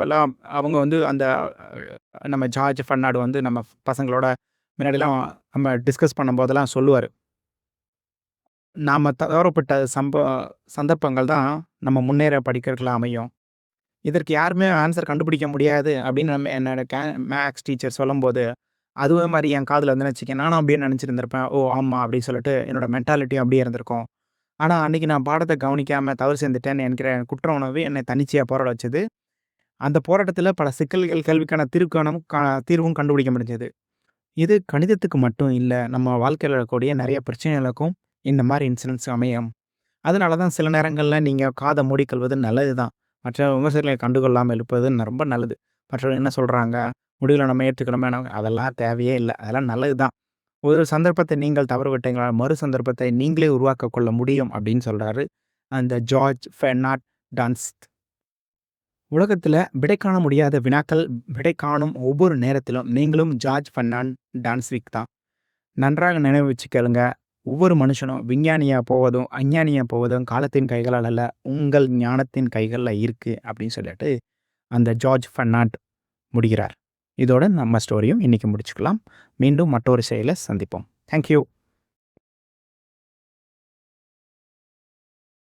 அப்போல்லாம் அவங்க வந்து அந்த நம்ம ஜார்ஜ் ஃபெர்னாண்டோ வந்து நம்ம பசங்களோட முன்னாடிலாம் நம்ம டிஸ்கஸ் பண்ணும்போதெல்லாம் சொல்லுவார், நாம் தவறப்பட்ட சந்தர்ப்பங்கள் தான் நம்ம முன்னேற படிக்கிறதுக்குலாம் அமையும். இதற்கு யாருமே ஆன்சர் கண்டுபிடிக்க முடியாது அப்படின்னு நம்ம என்னோட மேக்ஸ் டீச்சர் சொல்லும்போது, அதுவே மாரி என் காதுல வந்துன்னு வச்சுக்கயேன், நானும் அப்படியே நினச்சிருந்திருப்பேன். ஓ! ஆமா அப்படின்னு சொல்லிட்டு என்னோட மென்டாலிட்டியும் அப்படியே இருந்திருக்கும். ஆனா, அன்னைக்கு நான் பாடத்த கவனிக்காம தவறு செஞ்சுட்டேன்னு என்கிற குற்ற உணர்வு என்னை தன்னிச்சையா போராட வச்சது. அந்த போராட்டத்தில பல சிக்கல்கள், கேள்விக்கான தீர்வும் கண்டுபிடிக்க முடிஞ்சது. இது கணிதத்துக்கு மட்டும் இல்ல, நம்ம வாழ்க்கையில இருக்கக்கூடிய நெறைய பிரச்சனைகளுக்கும் இந்த மாரி இன்சிடென்ட்ஸ் அமையும். அதனால தான் சில நேரங்கள்ல நீங்க காத மூடிக்கொள்வது நல்லது தான். மற்ற விமர்சனங்களை கண்டுகொள்ளாம இருப்பது ரொம்ப நல்லது. மற்றவங்க என்ன சொல்றாங்க, முடிவுல நம்ம ஏற்றுக்கணுமா அதெல்லாம் தேவையே இல்ல. அதெல்லாம் நல்லது தான். ஒரு சந்தர்ப்பத்தை நீங்கள் தவறவிட்டீங்களா, மறு சந்தர்ப்பத்தை நீங்களே உருவாக்கிக் கொள்ள முடியும் அப்படின்னு சொல்றாரு அந்த ஜார்ஜ் பெர்னார்ட் டான்ஸ்க். உலகத்துல விடை காண முடியாத வினாக்கள் விடை காணும் ஒவ்வொரு நேரத்திலும் நீங்களும் ஜார்ஜ் பெர்னார்ட் டான்ஸ்விக் தான். நன்றாக நினைவு வச்சுக்கலுங்க. ஒவ்வொரு மனுஷனும் விஞ்ஞானியா போவதும், அஞ்ஞானியா போவதும் காலத்தின் கைகளால் அல்ல, உங்கள் ஞானத்தின் கைகள்ல இருக்கு அப்படின்னு சொல்லிட்டு அந்த ஜார்ஜ் பெர்னார்ட் முடிகிறார். இதோட நம்ம ஸ்டோரியும் இன்னைக்கு முடிச்சுக்கலாம். மீண்டும் மற்றொரு செயல சந்திப்போம். Thank you.